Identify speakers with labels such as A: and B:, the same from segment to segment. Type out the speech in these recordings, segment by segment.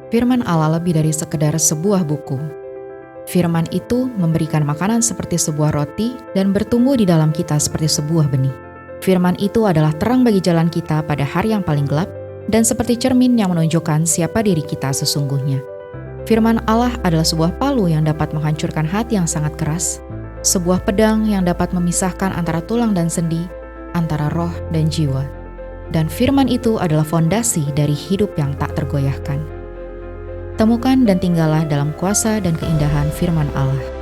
A: Firman Allah lebih dari sekedar sebuah buku. Firman itu memberikan makanan seperti sebuah roti dan bertumbuh di dalam kita seperti sebuah benih. Firman itu adalah terang bagi jalan kita pada hari yang paling gelap dan seperti cermin yang menunjukkan siapa diri kita sesungguhnya. Firman Allah adalah sebuah palu yang dapat menghancurkan hati yang sangat keras, sebuah pedang yang dapat memisahkan antara tulang dan sendi, antara roh dan jiwa. Dan firman itu adalah fondasi dari hidup yang tak tergoyahkan. Temukan dan tinggallah dalam kuasa dan keindahan firman Allah.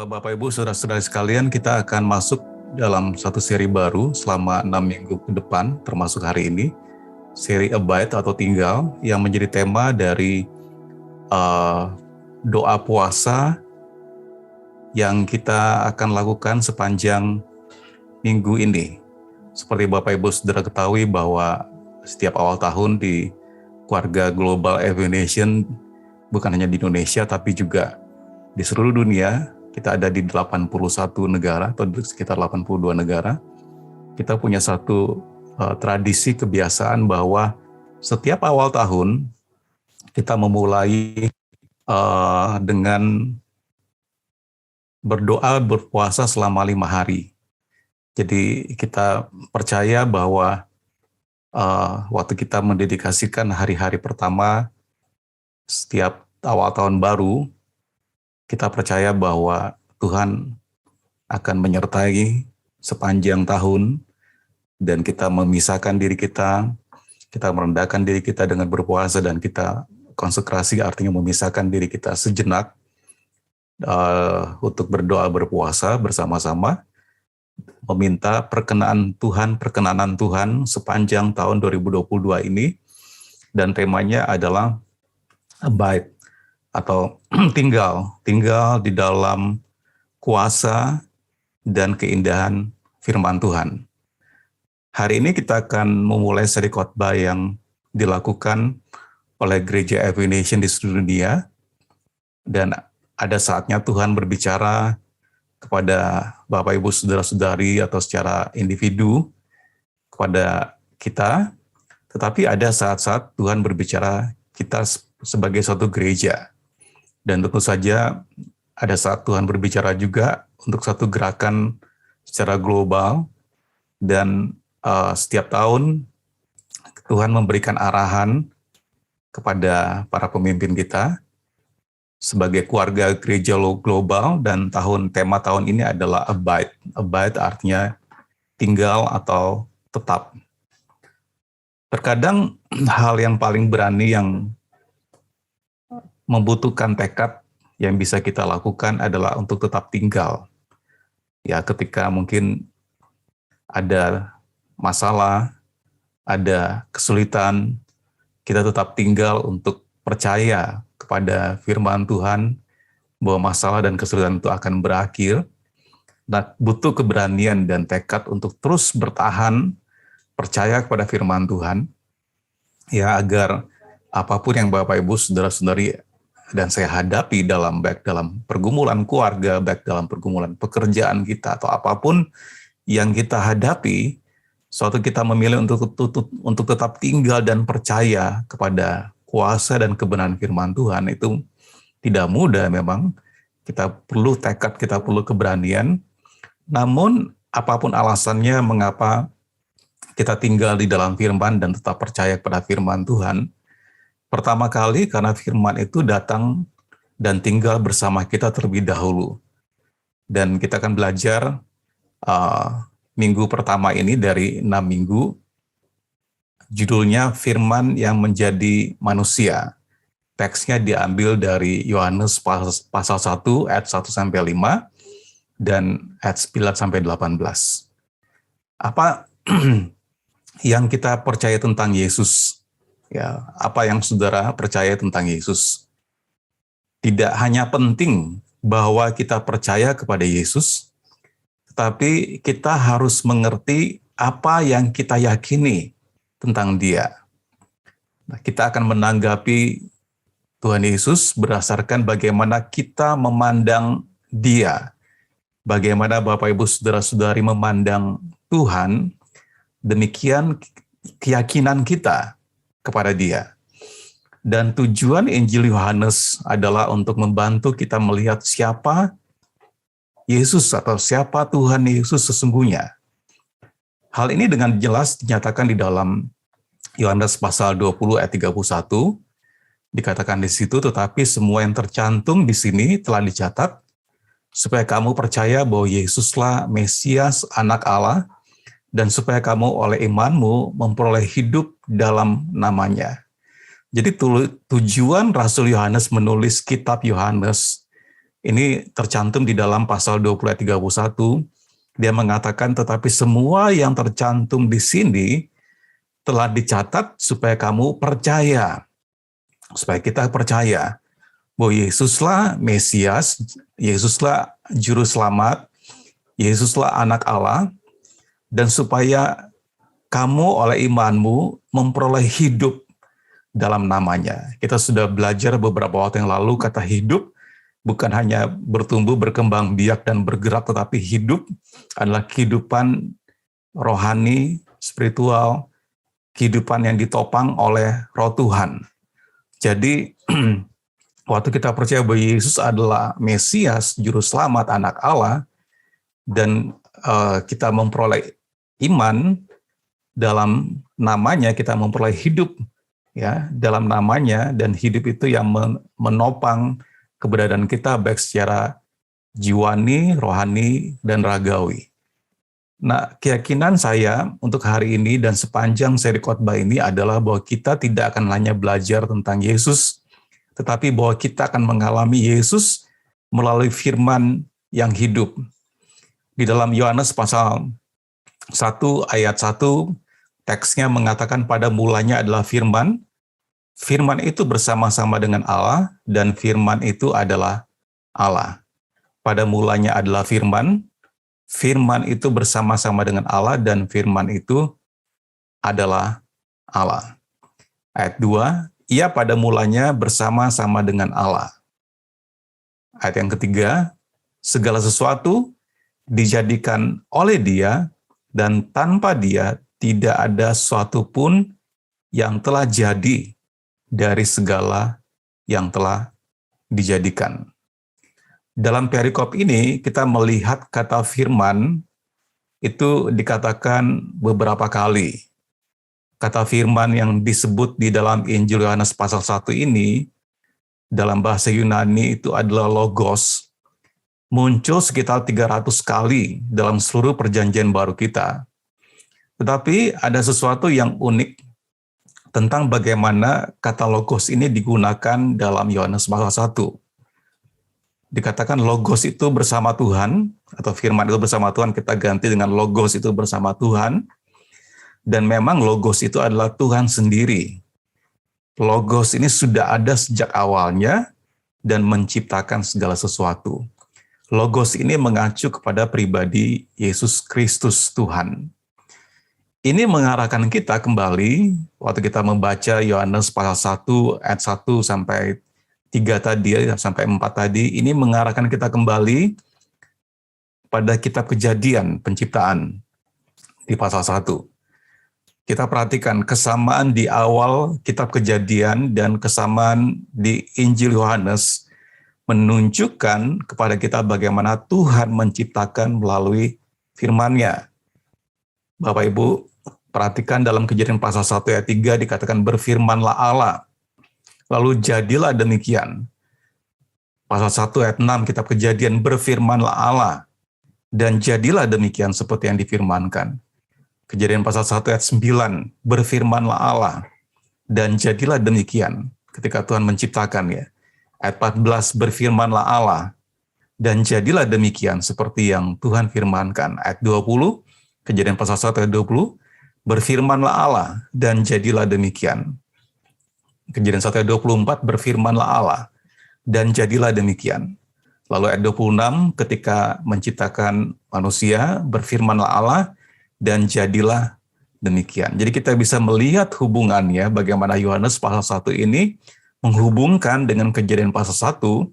B: Bapak Ibu Saudara-saudara sekalian, kita akan masuk dalam satu seri baru selama 6 minggu ke depan, termasuk hari ini, seri Abide atau Tinggal, yang menjadi tema dari doa puasa yang kita akan lakukan sepanjang minggu ini. Seperti Bapak Ibu Saudara ketahui bahwa setiap awal tahun di keluarga Global Aviation, bukan hanya di Indonesia tapi juga di seluruh dunia, kita ada di 81 negara atau sekitar 82 negara. Kita punya satu tradisi kebiasaan bahwa setiap awal tahun kita memulai dengan berdoa berpuasa selama 5 hari. Jadi kita percaya bahwa waktu kita mendedikasikan hari-hari pertama setiap awal tahun baru, kita percaya bahwa Tuhan akan menyertai sepanjang tahun dan kita memisahkan diri kita merendahkan diri kita dengan berpuasa dan kita konsekrasi, artinya memisahkan diri kita sejenak untuk berdoa berpuasa bersama-sama, meminta perkenanan Tuhan sepanjang tahun 2022 ini, dan temanya adalah Abide atau tinggal di dalam kuasa dan keindahan firman Tuhan. Hari ini kita akan memulai seri khotbah yang dilakukan oleh Gereja Every Nation di seluruh dunia, dan ada saatnya Tuhan berbicara kepada Bapak Ibu Saudara-saudari atau secara individu kepada kita, tetapi ada saat-saat Tuhan berbicara kita sebagai suatu gereja. Dan tentu saja ada saat Tuhan berbicara juga untuk satu gerakan secara global, dan setiap tahun Tuhan memberikan arahan kepada para pemimpin kita sebagai keluarga gereja global, dan tema tahun ini adalah Abide. Abide artinya tinggal atau tetap. Terkadang hal yang paling berani yang membutuhkan tekad yang bisa kita lakukan adalah untuk tetap tinggal. Ya, ketika mungkin ada masalah, ada kesulitan, kita tetap tinggal untuk percaya kepada firman Tuhan bahwa masalah dan kesulitan itu akan berakhir. Nah, butuh keberanian dan tekad untuk terus bertahan, percaya kepada firman Tuhan, ya, agar apapun yang Bapak Ibu Saudara-saudari dan saya hadapi baik dalam pergumulan keluarga, baik dalam pergumulan pekerjaan kita, atau apapun yang kita hadapi, suatu kita memilih untuk tetap tinggal dan percaya kepada kuasa dan kebenaran firman Tuhan, itu tidak mudah memang. Kita perlu tekad, kita perlu keberanian. Namun apapun alasannya mengapa kita tinggal di dalam firman dan tetap percaya kepada firman Tuhan, pertama kali karena firman itu datang dan tinggal bersama kita terlebih dahulu. Dan kita akan belajar minggu pertama ini dari 6 minggu, judulnya Firman yang Menjadi Manusia. Teksnya diambil dari Yohanes pasal 1 ayat 1-5 dan ayat 9-18. Apa yang kita percaya tentang Yesus? Ya, apa yang saudara percaya tentang Yesus? Tidak hanya penting bahwa kita percaya kepada Yesus, tetapi kita harus mengerti apa yang kita yakini tentang Dia. Nah, kita akan menanggapi Tuhan Yesus berdasarkan bagaimana kita memandang Dia. Bagaimana Bapak Ibu Saudara-saudari memandang Tuhan, demikian keyakinan kita kepada Dia. Dan tujuan Injil Yohanes adalah untuk membantu kita melihat siapa Yesus atau siapa Tuhan Yesus sesungguhnya. Hal ini dengan jelas dinyatakan di dalam Yohanes pasal 20 ayat 31. Dikatakan di situ, tetapi semua yang tercantum di sini telah dicatat supaya kamu percaya bahwa Yesuslah Mesias, Anak Allah, dan supaya kamu oleh imanmu memperoleh hidup dalam namanya. Jadi tujuan Rasul Yohanes menulis kitab Yohanes ini tercantum di dalam pasal 20 ayat 31. Dia mengatakan, tetapi semua yang tercantum di sini telah dicatat supaya kamu percaya. Supaya kita percaya bahwa Yesuslah Mesias, Yesuslah Juru Selamat, Yesuslah Anak Allah, dan supaya kamu oleh imanmu memperoleh hidup dalam namanya. Kita sudah belajar beberapa waktu yang lalu kata hidup bukan hanya bertumbuh, berkembang biak, dan bergerak, tetapi hidup adalah kehidupan rohani, spiritual, kehidupan yang ditopang oleh Roh Tuhan. Jadi, waktu kita percaya bahwa Yesus adalah Mesias, Juru Selamat, Anak Allah, dan kita memperoleh iman dalam namanya, kita memperoleh hidup ya dalam namanya, dan hidup itu yang menopang keberadaan kita baik secara jiwani, rohani, dan ragawi. Nah, keyakinan saya untuk hari ini dan sepanjang seri khotbah ini adalah bahwa kita tidak akan hanya belajar tentang Yesus, tetapi bahwa kita akan mengalami Yesus melalui firman yang hidup. Di dalam Yohanes pasal 1 ayat 1, teksnya mengatakan pada mulanya adalah firman, firman itu bersama-sama dengan Allah, dan firman itu adalah Allah. Pada mulanya adalah firman, firman itu bersama-sama dengan Allah, dan firman itu adalah Allah. Ayat 2, ia pada mulanya bersama-sama dengan Allah. Ayat yang ketiga, segala sesuatu dijadikan oleh Dia, dan tanpa Dia tidak ada sesuatu pun yang telah jadi dari segala yang telah dijadikan. Dalam perikop ini kita melihat kata firman itu dikatakan beberapa kali. Kata firman yang disebut di dalam Injil Yohanes pasal 1 ini dalam bahasa Yunani itu adalah logos. Muncul sekitar 300 kali dalam seluruh perjanjian baru kita. Tetapi ada sesuatu yang unik tentang bagaimana kata logos ini digunakan dalam Yohanes pasal 1. Dikatakan logos itu bersama Tuhan, atau firman itu bersama Tuhan, kita ganti dengan logos itu bersama Tuhan. Dan memang logos itu adalah Tuhan sendiri. Logos ini sudah ada sejak awalnya dan menciptakan segala sesuatu. Logos ini mengacu kepada pribadi Yesus Kristus Tuhan. Ini mengarahkan kita kembali, waktu kita membaca Yohanes pasal 1 ayat 1 sampai 3 tadi, sampai 4 tadi, ini mengarahkan kita kembali pada kitab Kejadian, penciptaan di pasal 1. kita perhatikan kesamaan di awal kitab Kejadian dan kesamaan di Injil Yohanes menunjukkan kepada kita bagaimana Tuhan menciptakan melalui firman-Nya. Bapak Ibu, perhatikan dalam Kejadian pasal 1 ayat 3 dikatakan berfirmanlah Allah. Lalu jadilah demikian. Pasal 1 ayat 6 kitab Kejadian berfirmanlah Allah. Dan jadilah demikian seperti yang difirmankan. Kejadian pasal 1 ayat 9 berfirmanlah Allah. Dan jadilah demikian ketika Tuhan menciptakan ya. Ayat 14 berfirmanlah Allah. Dan jadilah demikian seperti yang Tuhan firmankan. Ayat 20 Kejadian pasal 1 ayat 20, berfirmanlah Allah, dan jadilah demikian. Kejadian 1 ayat 24, berfirmanlah Allah, dan jadilah demikian. Lalu ayat 26, ketika menciptakan manusia, berfirmanlah Allah, dan jadilah demikian. Jadi kita bisa melihat hubungannya, bagaimana Yohanes pasal 1 ini menghubungkan dengan Kejadian pasal 1,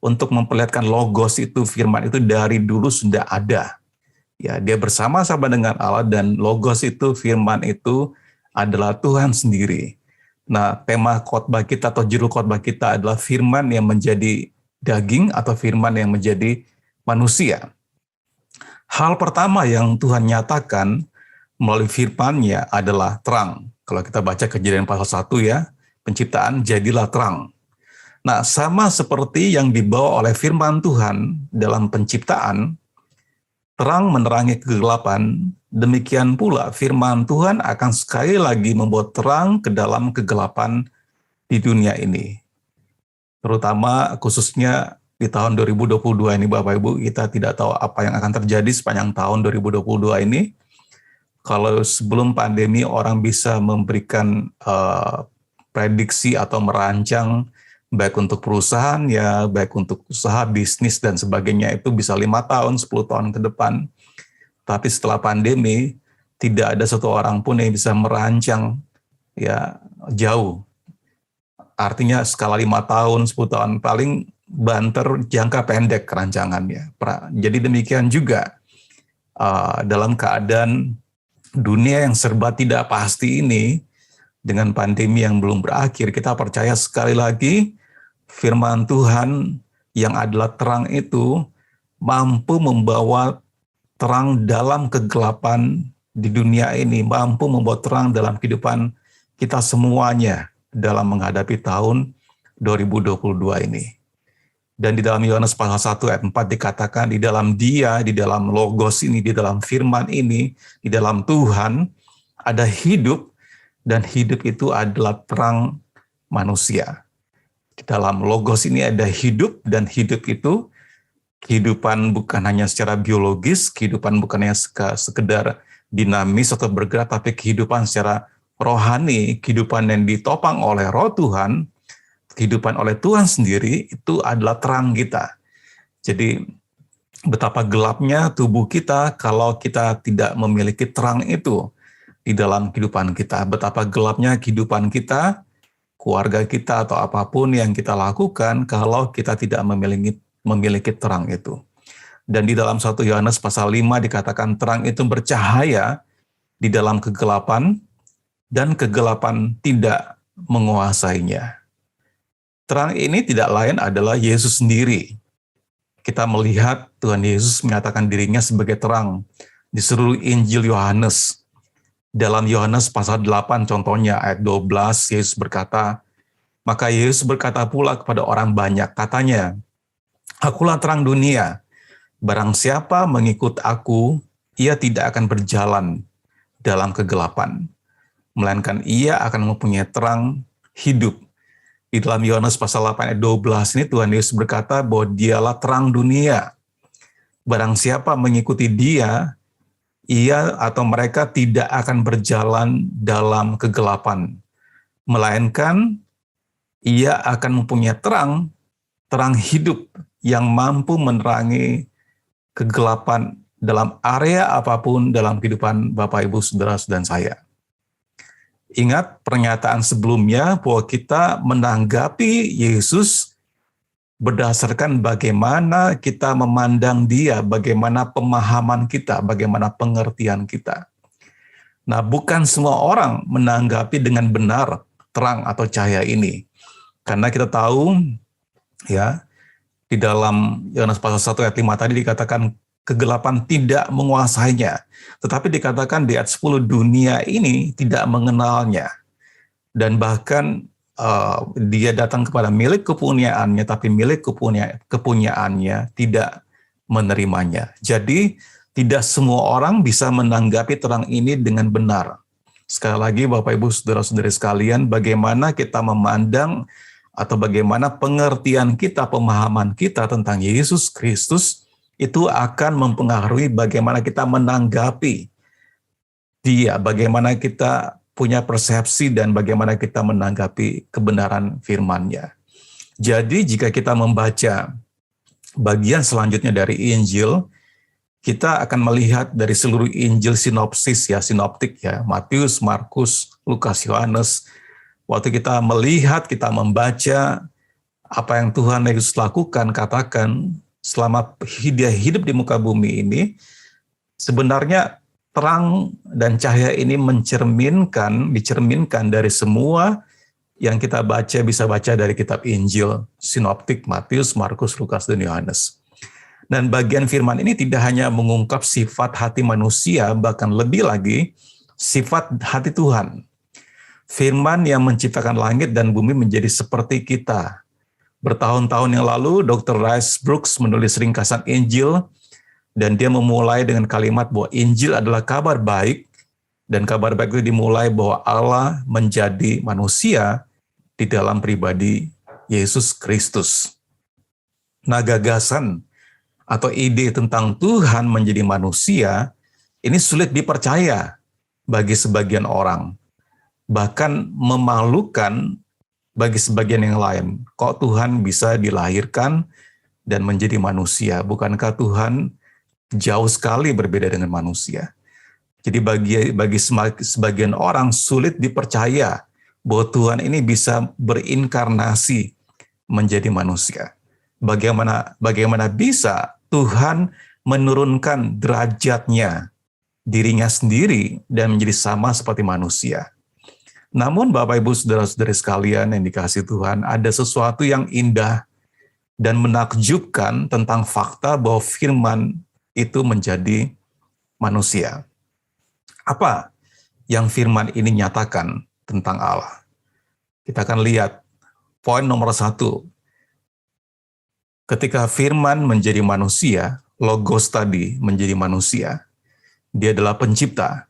B: untuk memperlihatkan logos itu, firman itu dari dulu sudah ada. Ya, dia bersama-sama dengan Allah dan logos itu, firman itu adalah Tuhan sendiri. Nah, tema khotbah kita atau judul khotbah kita adalah firman yang menjadi daging atau firman yang menjadi manusia. Hal pertama yang Tuhan nyatakan melalui firman-Nya adalah terang. Kalau kita baca Kejadian pasal 1 ya, penciptaan jadilah terang. Nah, sama seperti yang dibawa oleh firman Tuhan dalam penciptaan, terang menerangi kegelapan, demikian pula firman Tuhan akan sekali lagi membuat terang ke dalam kegelapan di dunia ini. Terutama khususnya di tahun 2022 ini Bapak Ibu, kita tidak tahu apa yang akan terjadi sepanjang tahun 2022 ini. Kalau sebelum pandemi orang bisa memberikan prediksi atau merancang baik untuk perusahaan, ya baik untuk usaha, bisnis, dan sebagainya, itu bisa 5 tahun, 10 tahun ke depan. Tapi setelah pandemi, tidak ada satu orang pun yang bisa merancang ya jauh. Artinya skala 5 tahun, 10 tahun, paling banter jangka pendek rancangannya. Jadi demikian juga dalam keadaan dunia yang serba tidak pasti ini, dengan pandemi yang belum berakhir, kita percaya sekali lagi firman Tuhan yang adalah terang itu mampu membawa terang dalam kegelapan di dunia ini, mampu membawa terang dalam kehidupan kita semuanya dalam menghadapi tahun 2022 ini. Dan di dalam Yohanes pasal 1 ayat 4 dikatakan di dalam Dia, di dalam logos ini, di dalam firman ini, di dalam Tuhan ada hidup, dan hidup itu adalah terang manusia. Di dalam logos ini ada hidup, dan hidup itu kehidupan bukan hanya secara biologis, kehidupan bukan hanya sekedar dinamis atau bergerak, tapi kehidupan secara rohani, kehidupan yang ditopang oleh Roh Tuhan, kehidupan oleh Tuhan sendiri, itu adalah terang kita. Jadi betapa gelapnya tubuh kita kalau kita tidak memiliki terang itu di dalam kehidupan kita. Betapa gelapnya kehidupan kita, keluarga kita, atau apapun yang kita lakukan kalau kita tidak memiliki terang itu. Dan di dalam 1 Yohanes pasal 5 dikatakan terang itu bercahaya di dalam kegelapan, dan kegelapan tidak menguasainya. Terang ini tidak lain adalah Yesus sendiri. Kita melihat Tuhan Yesus menyatakan dirinya sebagai terang di seluruh Injil Yohanes. Dalam Yohanes pasal 8 contohnya ayat 12, Yesus berkata, maka Yesus berkata pula kepada orang banyak, katanya, akulah terang dunia, barang siapa mengikut aku, ia tidak akan berjalan dalam kegelapan, melainkan ia akan mempunyai terang hidup. Di dalam Yohanes pasal 8 ayat 12 ini Tuhan Yesus berkata bahwa dialah terang dunia. Barang siapa mengikuti dia, ia atau mereka tidak akan berjalan dalam kegelapan, melainkan ia akan mempunyai terang, terang hidup yang mampu menerangi kegelapan dalam area apapun dalam kehidupan Bapak, Ibu, Saudara, dan saya. Ingat pernyataan sebelumnya bahwa kita menanggapi Yesus berdasarkan bagaimana kita memandang dia, bagaimana pemahaman kita, bagaimana pengertian kita. Nah, bukan semua orang menanggapi dengan benar terang atau cahaya ini. Karena kita tahu ya, di dalam Yohanes pasal 1 ayat 5 tadi dikatakan kegelapan tidak menguasainya. Tetapi dikatakan di ayat 10 dunia ini tidak mengenalnya. Dan bahkan dia datang kepada milik kepunyaannya, tapi milik kepunyaannya tidak menerimanya. Jadi tidak semua orang bisa menanggapi terang ini dengan benar. Sekali lagi Bapak Ibu Saudara-saudari sekalian, bagaimana kita memandang atau bagaimana pengertian kita, pemahaman kita tentang Yesus Kristus itu akan mempengaruhi bagaimana kita menanggapi Dia, bagaimana kita punya persepsi dan bagaimana kita menanggapi kebenaran firman-Nya. Jadi jika kita membaca bagian selanjutnya dari Injil, kita akan melihat dari seluruh Injil sinopsis ya, sinoptik ya, Matius, Markus, Lukas, Yohanes. Waktu kita melihat, kita membaca apa yang Tuhan Yesus lakukan, katakan selama dia hidup di muka bumi ini, sebenarnya terang dan cahaya ini dicerminkan dari semua yang kita baca, bisa baca dari kitab Injil, sinoptik, Matius, Markus, Lukas, dan Yohanes. Dan bagian firman ini tidak hanya mengungkap sifat hati manusia, bahkan lebih lagi sifat hati Tuhan. Firman yang menciptakan langit dan bumi menjadi seperti kita. Bertahun-tahun yang lalu, Dr. Rice Brooks menulis ringkasan Injil, dan dia memulai dengan kalimat bahwa Injil adalah kabar baik, dan kabar baik itu dimulai bahwa Allah menjadi manusia di dalam pribadi Yesus Kristus. Nah, gagasan atau ide tentang Tuhan menjadi manusia, ini sulit dipercaya bagi sebagian orang. Bahkan memalukan bagi sebagian yang lain. Kok Tuhan bisa dilahirkan dan menjadi manusia? Bukankah Tuhan jauh sekali berbeda dengan manusia? Jadi bagi sebagian orang sulit dipercaya bahwa Tuhan ini bisa berinkarnasi menjadi manusia. Bagaimana bisa Tuhan menurunkan derajatnya, dirinya sendiri, dan menjadi sama seperti manusia? Namun Bapak Ibu Saudara-saudari sekalian yang dikasihi Tuhan, ada sesuatu yang indah dan menakjubkan tentang fakta bahwa firman itu menjadi manusia. Apa yang firman ini nyatakan tentang Allah? Kita akan lihat poin nomor 1. Ketika firman menjadi manusia, logos tadi menjadi manusia, dia adalah pencipta.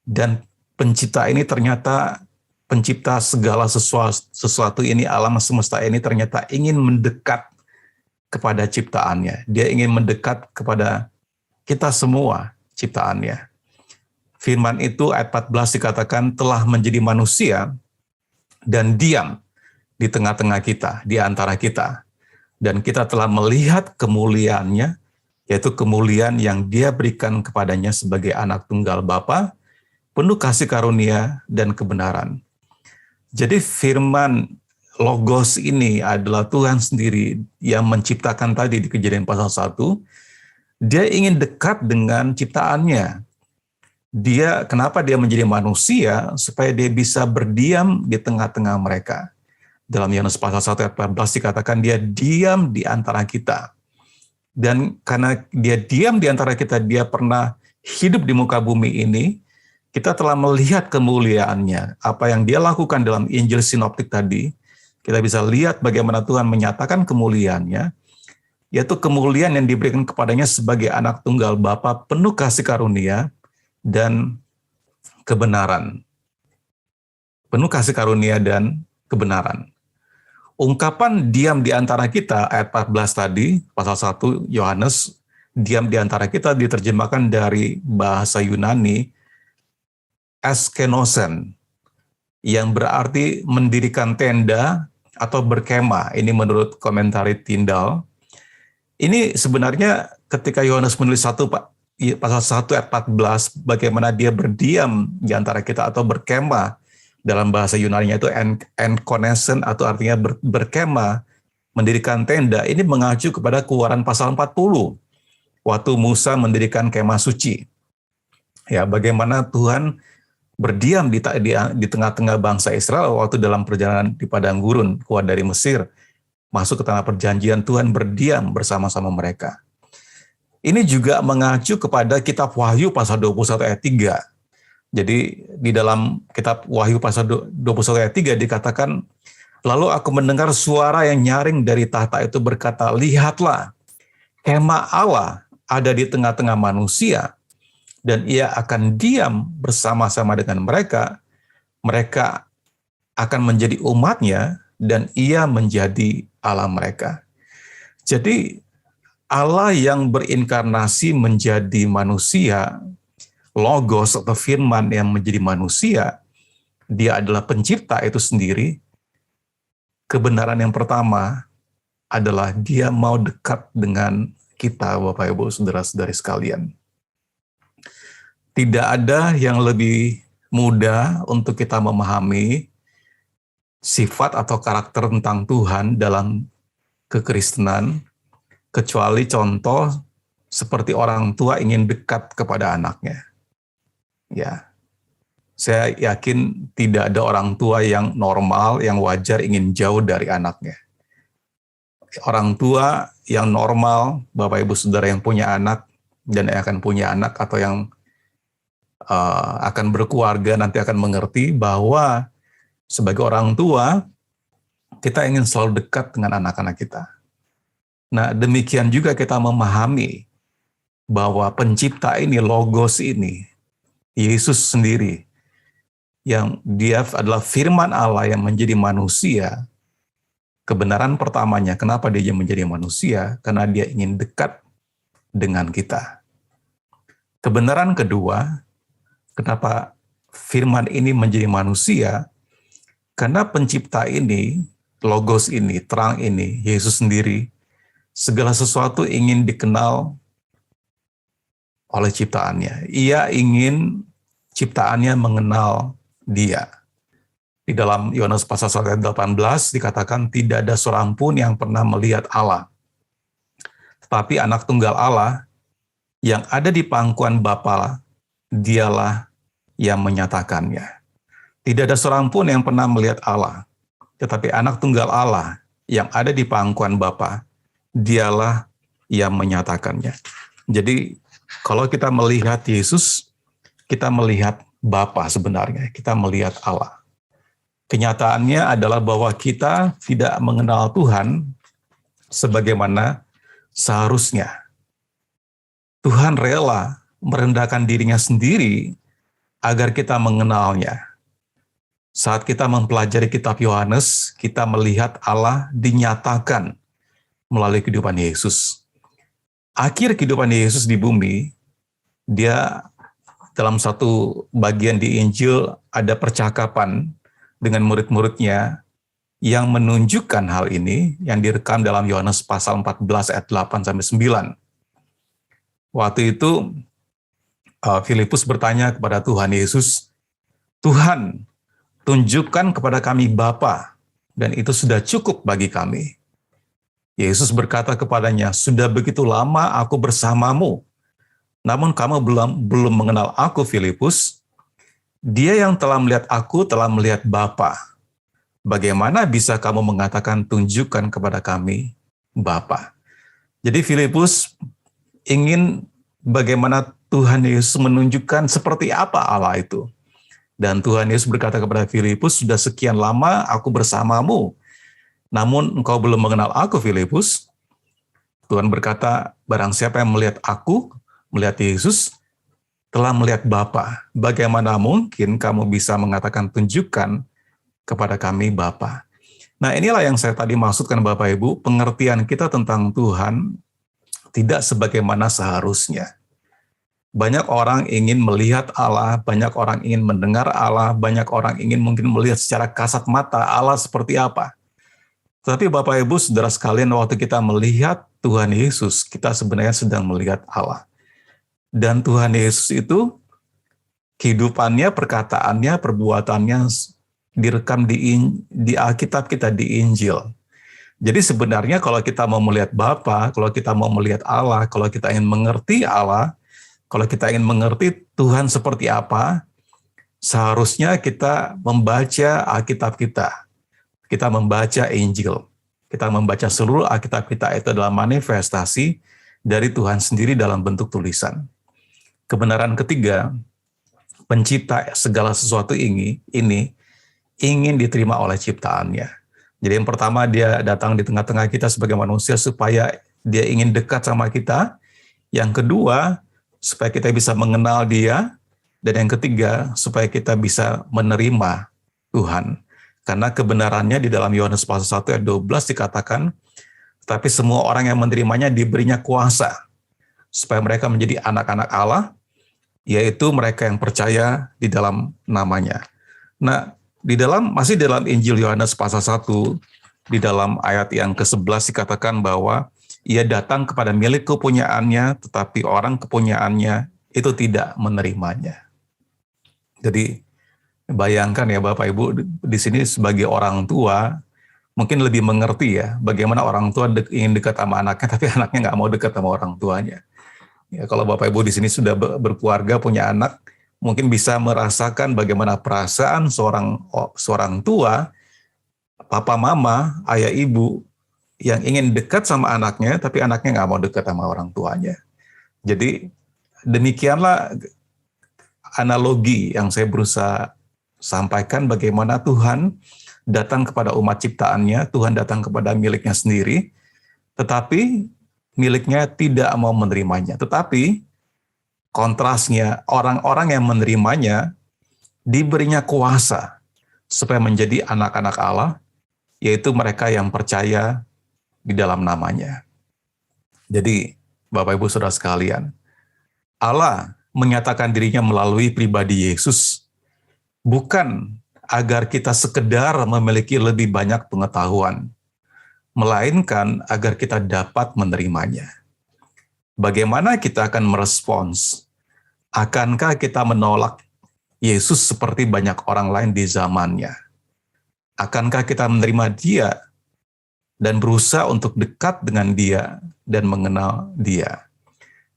B: Dan pencipta ini ternyata pencipta segala sesuatu ini, alam semesta ini ternyata ingin mendekat kepada ciptaannya. Dia ingin mendekat kepada kita semua ciptaannya. Firman itu ayat 14 dikatakan telah menjadi manusia dan diam di tengah-tengah kita, di antara kita. Dan kita telah melihat kemuliaannya, yaitu kemuliaan yang dia berikan kepadanya sebagai anak tunggal Bapa, penuh kasih karunia dan kebenaran. Jadi firman Logos ini adalah Tuhan sendiri yang menciptakan tadi di Kejadian pasal 1. Dia ingin dekat dengan ciptaannya. Kenapa dia menjadi manusia? Supaya dia bisa berdiam di tengah-tengah mereka. Dalam Yohanes pasal 1 ayat 14 dikatakan dia diam di antara kita. Dan karena dia diam di antara kita, dia pernah hidup di muka bumi ini, kita telah melihat kemuliaannya. Apa yang dia lakukan dalam Injil sinoptik tadi, kita bisa lihat bagaimana Tuhan menyatakan kemuliaannya, yaitu kemuliaan yang diberikan kepadanya sebagai anak tunggal Bapa penuh kasih karunia dan kebenaran. Penuh kasih karunia dan kebenaran. Ungkapan diam di antara kita, ayat 14 tadi, pasal 1 Yohanes, diam di antara kita diterjemahkan dari bahasa Yunani, askenosen, yang berarti mendirikan tenda atau berkemah. Ini menurut komentari Tyndale. Ini sebenarnya ketika Yohanes menulis pasal 1 ayat 14, bagaimana dia berdiam di antara kita atau berkemah, dalam bahasa Yunani-nya itu enkonesen atau artinya berkemah, mendirikan tenda. Ini mengacu kepada Keluaran pasal 40, waktu Musa mendirikan kemah suci. Ya, bagaimana Tuhan berdiam di tengah-tengah bangsa Israel waktu dalam perjalanan di padang gurun keluar dari Mesir, masuk ke tanah perjanjian. Tuhan berdiam bersama-sama mereka. Ini juga mengacu kepada kitab Wahyu pasal 21 ayat 3. Jadi di dalam kitab Wahyu pasal 21 ayat 3 dikatakan, lalu aku mendengar suara yang nyaring dari tahta itu berkata, lihatlah, kemah Allah ada di tengah-tengah manusia, dan ia akan diam bersama-sama dengan mereka. Mereka akan menjadi umatnya, dan ia menjadi Allah mereka. Jadi Allah yang berinkarnasi menjadi manusia, Logos atau firman yang menjadi manusia, dia adalah pencipta itu sendiri. Kebenaran yang pertama adalah dia mau dekat dengan kita, Bapak Ibu, saudara-saudari sekalian. Tidak ada yang lebih mudah untuk kita memahami sifat atau karakter tentang Tuhan dalam kekristenan, kecuali contoh seperti orang tua ingin dekat kepada anaknya. Ya, saya yakin tidak ada orang tua yang normal, yang wajar ingin jauh dari anaknya. Orang tua yang normal, Bapak Ibu Saudara yang punya anak dan yang akan punya anak atau yang akan berkeluarga nanti akan mengerti bahwa sebagai orang tua kita ingin selalu dekat dengan anak-anak kita. Nah, demikian juga kita memahami bahwa pencipta ini, Logos ini, Yesus sendiri, yang dia adalah firman Allah yang menjadi manusia. Kebenaran pertamanya, kenapa dia menjadi manusia? Karena dia ingin dekat dengan kita. Kebenaran kedua, kenapa firman ini menjadi manusia? Karena pencipta ini, Logos ini, terang ini, Yesus sendiri, segala sesuatu ingin dikenal oleh ciptaannya. Ia ingin ciptaannya mengenal dia. Di dalam Yohanes pasal 1 ayat 18 dikatakan tidak ada seorang pun yang pernah melihat Allah. Tetapi anak tunggal Allah yang ada di pangkuan Bapa, dialah yang menyatakannya. Tidak ada seorang pun yang pernah melihat Allah. Tetapi anak tunggal Allah yang ada di pangkuan Bapa, dialah yang menyatakannya. Jadi kalau kita melihat Yesus, kita melihat Bapa sebenarnya, kita melihat Allah. Kenyataannya adalah bahwa kita tidak mengenal Tuhan sebagaimana seharusnya. Tuhan rela merendahkan dirinya sendiri agar kita mengenalnya. Saat kita mempelajari kitab Yohanes, kita melihat Allah dinyatakan melalui kehidupan Yesus. Akhir kehidupan Yesus di bumi, dia dalam satu bagian di Injil ada percakapan dengan murid-muridnya yang menunjukkan hal ini, yang direkam dalam Yohanes pasal 14 ayat 8-9. Waktu itu Filipus bertanya kepada Tuhan Yesus, Tuhan, tunjukkan kepada kami Bapa, dan itu sudah cukup bagi kami. Yesus berkata kepadanya, sudah begitu lama aku bersamamu, namun kamu belum mengenal aku, Filipus. Dia yang telah melihat aku telah melihat Bapa. Bagaimana bisa kamu mengatakan tunjukkan kepada kami Bapa? Jadi Filipus ingin bagaimana Tuhan Yesus menunjukkan seperti apa Allah itu. Dan Tuhan Yesus berkata kepada Filipus, sudah sekian lama aku bersamamu, namun engkau belum mengenal aku, Filipus. Tuhan berkata, barang siapa yang melihat aku, melihat Yesus, telah melihat Bapa. Bagaimana mungkin kamu bisa mengatakan tunjukkan kepada kami Bapa? Nah, inilah yang saya tadi maksudkan, Bapak Ibu, pengertian kita tentang Tuhan tidak sebagaimana seharusnya. Banyak orang ingin melihat Allah, banyak orang ingin mendengar Allah, banyak orang ingin mungkin melihat secara kasat mata Allah seperti apa. Tetapi Bapak Ibu, saudara sekalian, waktu kita melihat Tuhan Yesus, kita sebenarnya sedang melihat Allah. Dan Tuhan Yesus itu, kehidupannya, perkataannya, perbuatannya direkam di Alkitab kita, di Injil. Jadi sebenarnya kalau kita mau melihat Bapa, kalau kita mau melihat Allah, kalau kita ingin mengerti Allah, Kalau kita ingin mengerti Tuhan seperti apa, seharusnya kita membaca Alkitab kita. Kita membaca Injil. Kita membaca seluruh Alkitab kita, itu adalah manifestasi dari Tuhan sendiri dalam bentuk tulisan. Kebenaran ketiga, pencipta segala sesuatu ini ingin diterima oleh ciptaannya. Jadi yang pertama, dia datang di tengah-tengah kita sebagai manusia supaya dia ingin dekat sama kita. Yang kedua, supaya kita bisa mengenal dia. Dan yang ketiga, supaya kita bisa menerima Tuhan. Karena kebenarannya di dalam Yohanes pasal 1 ayat 12 dikatakan, tapi semua orang yang menerimanya diberinya kuasa, supaya mereka menjadi anak-anak Allah, yaitu mereka yang percaya di dalam namanya. Nah, masih dalam Injil Yohanes pasal 1, di dalam ayat yang ke-11 dikatakan bahwa ia datang kepada milik kepunyaannya, tetapi orang kepunyaannya itu tidak menerimanya. Jadi bayangkan ya Bapak Ibu, di sini sebagai orang tua, mungkin lebih mengerti ya, bagaimana orang tua ingin dekat sama anaknya, tapi anaknya nggak mau dekat sama orang tuanya. Ya, kalau Bapak Ibu di sini sudah berkeluarga, punya anak, mungkin bisa merasakan bagaimana perasaan seorang tua, papa mama, ayah ibu, yang ingin dekat sama anaknya, tapi anaknya nggak mau dekat sama orang tuanya. Jadi demikianlah analogi yang saya berusaha sampaikan, bagaimana Tuhan datang kepada umat ciptaannya, Tuhan datang kepada miliknya sendiri, tetapi miliknya tidak mau menerimanya. Tetapi kontrasnya, orang-orang yang menerimanya diberinya kuasa supaya menjadi anak-anak Allah, yaitu mereka yang percaya di dalam namanya. Jadi, Bapak Ibu Saudara sekalian, Allah menyatakan dirinya melalui pribadi Yesus, bukan agar kita sekedar memiliki lebih banyak pengetahuan, melainkan agar kita dapat menerimanya. Bagaimana kita akan merespons? Akankah kita menolak Yesus seperti banyak orang lain di zamannya? Akankah kita menerima Dia dan berusaha untuk dekat dengan Dia dan mengenal Dia?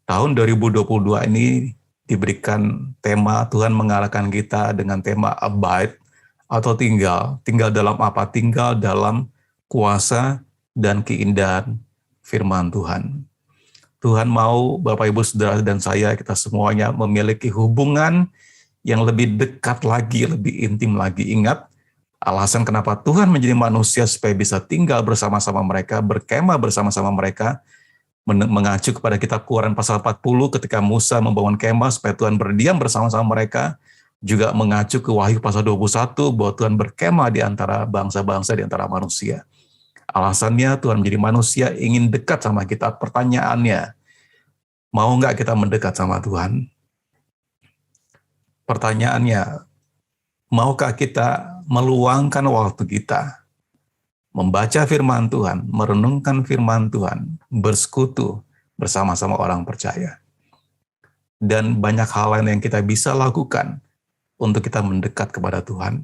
B: Tahun 2022 ini diberikan tema, Tuhan mengarahkan kita dengan tema abide atau tinggal. Tinggal dalam apa? Tinggal dalam kuasa dan keindahan firman Tuhan. Tuhan mau Bapak Ibu Saudara dan saya, kita semuanya memiliki hubungan yang lebih dekat lagi, lebih intim lagi. Ingat, alasan kenapa Tuhan menjadi manusia supaya bisa tinggal bersama-sama mereka, berkemah bersama-sama mereka, mengacu kepada kitab Keluaran pasal 40 ketika Musa membangun kemah supaya Tuhan berdiam bersama-sama mereka, juga mengacu ke Wahyu pasal 21 bahwa Tuhan berkemah di antara bangsa-bangsa, di antara manusia. Alasannya Tuhan menjadi manusia ingin dekat sama kita. Pertanyaannya, mau nggak kita mendekat sama Tuhan? Pertanyaannya, maukah kita meluangkan waktu kita membaca firman Tuhan, merenungkan firman Tuhan, bersekutu bersama-sama orang percaya. Dan banyak hal lain yang kita bisa lakukan untuk kita mendekat kepada Tuhan.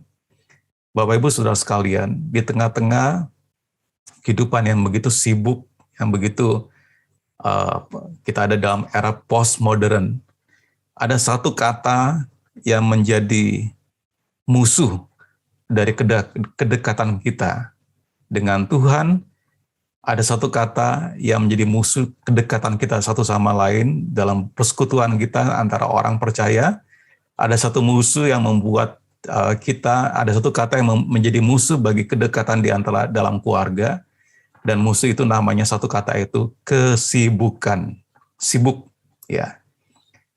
B: Bapak Ibu Saudara sekalian, di tengah-tengah kehidupan yang begitu sibuk, yang begitu kita ada dalam era postmodern, ada satu kata yang menjadi musuh dari kedekatan kita dengan Tuhan. Ada satu kata yang menjadi musuh kedekatan kita satu sama lain dalam persekutuan kita antara orang percaya. Ada satu musuh yang membuat ada satu kata yang menjadi musuh bagi kedekatan di antara dalam keluarga. Dan musuh itu namanya, satu kata itu kesibukan. Sibuk, ya.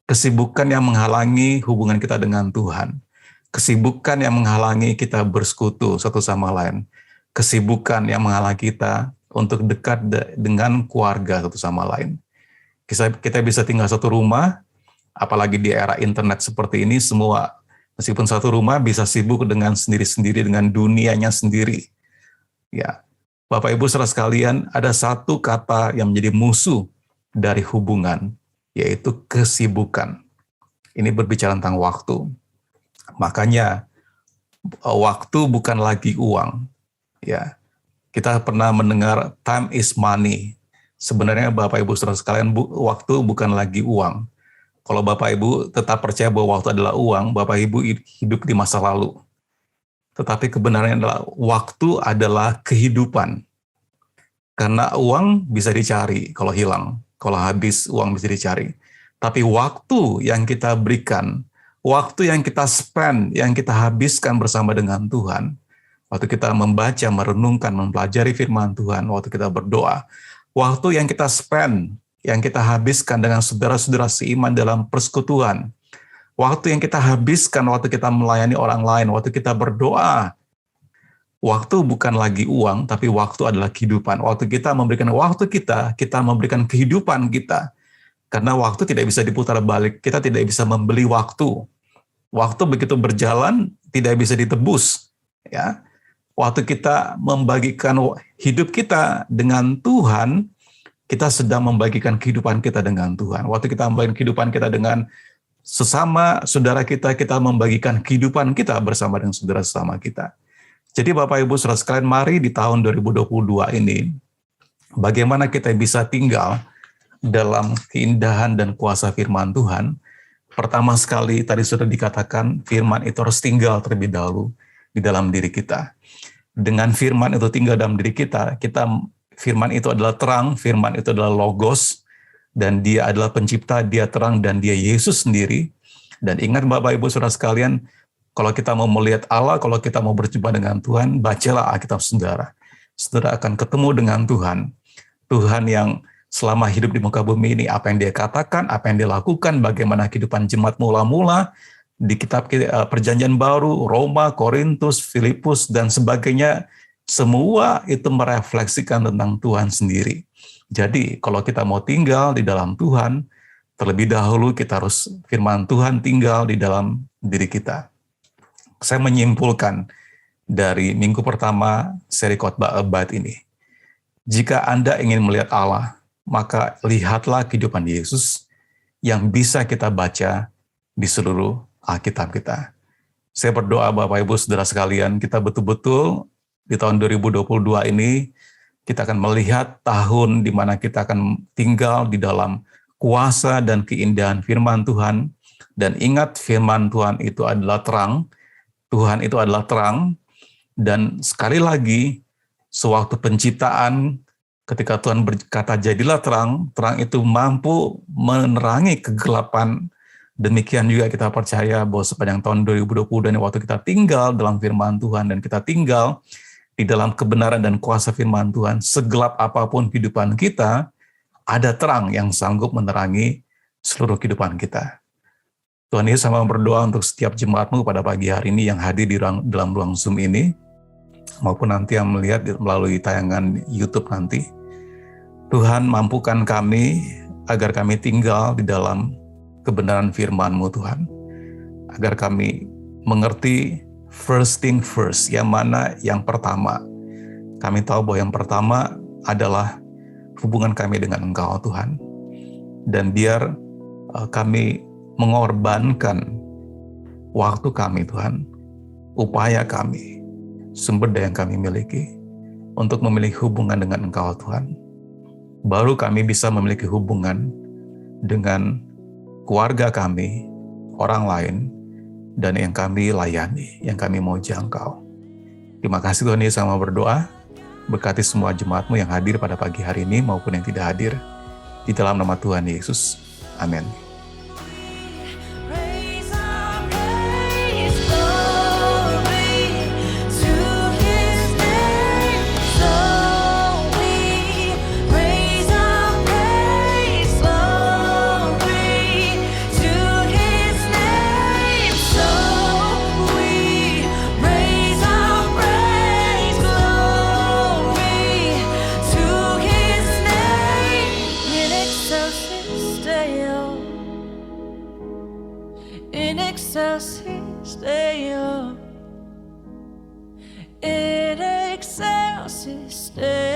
B: Kesibukan yang menghalangi hubungan kita dengan Tuhan. Kesibukan yang menghalangi kita bersekutu satu sama lain. Kesibukan yang menghalangi kita untuk dekat dengan keluarga satu sama lain. Kita bisa tinggal satu rumah, apalagi di era internet seperti ini, semua meskipun satu rumah bisa sibuk dengan sendiri-sendiri, dengan dunianya sendiri. Ya, Bapak Ibu saudara sekalian, ada satu kata yang menjadi musuh dari hubungan, yaitu kesibukan. Ini berbicara tentang waktu. Makanya waktu bukan lagi uang. Ya, kita pernah mendengar time is money. Sebenarnya Bapak Ibu Saudara sekalian, waktu bukan lagi uang. Kalau Bapak Ibu tetap percaya bahwa waktu adalah uang, Bapak Ibu hidup di masa lalu. Tetapi kebenarannya adalah waktu adalah kehidupan. Karena uang bisa dicari kalau hilang, kalau habis uang bisa dicari. Tapi waktu yang kita berikan, waktu yang kita spend, yang kita habiskan bersama dengan Tuhan, waktu kita membaca, merenungkan, mempelajari firman Tuhan, waktu kita berdoa, waktu yang kita spend, yang kita habiskan dengan saudara-saudara seiman dalam persekutuan, waktu yang kita habiskan waktu kita melayani orang lain, waktu kita berdoa, waktu bukan lagi uang, tapi waktu adalah kehidupan. Waktu kita memberikan waktu kita memberikan kehidupan kita. Karena waktu tidak bisa diputar balik, kita tidak bisa membeli waktu. Waktu begitu berjalan, tidak bisa ditebus. Ya, waktu kita membagikan hidup kita dengan Tuhan, kita sedang membagikan kehidupan kita dengan Tuhan. Waktu kita membagikan kehidupan kita dengan sesama saudara kita membagikan kehidupan kita bersama dengan saudara sesama kita. Jadi Bapak Ibu Saudara sekalian, mari di tahun 2022 ini, bagaimana kita bisa tinggal dalam keindahan dan kuasa firman Tuhan. Pertama sekali, tadi sudah dikatakan, firman itu harus tinggal terlebih dahulu di dalam diri kita. Dengan firman itu tinggal dalam diri kita, firman itu adalah terang, firman itu adalah logos, dan dia adalah pencipta, dia terang, dan dia Yesus sendiri. Dan ingat Bapak Ibu Saudara sekalian, kalau kita mau melihat Allah, kalau kita mau berjumpa dengan Tuhan, bacalah Alkitab saudara. Saudara akan ketemu dengan Tuhan. Tuhan yang selama hidup di muka bumi ini, apa yang dia katakan, apa yang dia lakukan, bagaimana kehidupan jemaat mula-mula, di kitab Perjanjian Baru, Roma, Korintus, Filipus, dan sebagainya, semua itu merefleksikan tentang Tuhan sendiri. Jadi, kalau kita mau tinggal di dalam Tuhan, terlebih dahulu kita harus firman Tuhan tinggal di dalam diri kita. Saya menyimpulkan dari minggu pertama seri khotbah Abad ini. Jika Anda ingin melihat Allah, maka lihatlah kehidupan Yesus yang bisa kita baca di seluruh Alkitab kita. Saya berdoa Bapak Ibu Saudara sekalian, kita betul-betul di tahun 2022 ini, kita akan melihat tahun di mana kita akan tinggal di dalam kuasa dan keindahan firman Tuhan. Dan ingat, firman Tuhan itu adalah terang, Tuhan itu adalah terang, dan sekali lagi, sewaktu penciptaan, ketika Tuhan berkata jadilah terang, terang itu mampu menerangi kegelapan. Demikian juga kita percaya bahwa sepanjang tahun 2020 dan waktu kita tinggal dalam firman Tuhan dan kita tinggal di dalam kebenaran dan kuasa firman Tuhan, segelap apapun kehidupan kita, ada terang yang sanggup menerangi seluruh kehidupan kita. Tuhan Yesus sama berdoa untuk setiap jemaatmu pada pagi hari ini yang hadir di dalam ruang Zoom ini, maupun nanti yang melihat melalui tayangan YouTube nanti. Tuhan, mampukan kami agar kami tinggal di dalam kebenaran firman-Mu Tuhan, agar kami mengerti first thing first, yang mana yang pertama. Kami tahu bahwa yang pertama adalah hubungan kami dengan Engkau Tuhan, dan biar kami mengorbankan waktu kami Tuhan, upaya kami, sumber daya yang kami miliki untuk memiliki hubungan dengan Engkau Tuhan. Baru kami bisa memiliki hubungan dengan keluarga kami, orang lain, dan yang kami layani, yang kami mau jangkau. Terima kasih Tuhan Yesus, sama berdoa. Berkati semua jemaat-Mu yang hadir pada pagi hari ini maupun yang tidak hadir. Di dalam nama Tuhan Yesus. Amin.
C: In excelsis Deo, in excelsis Deo.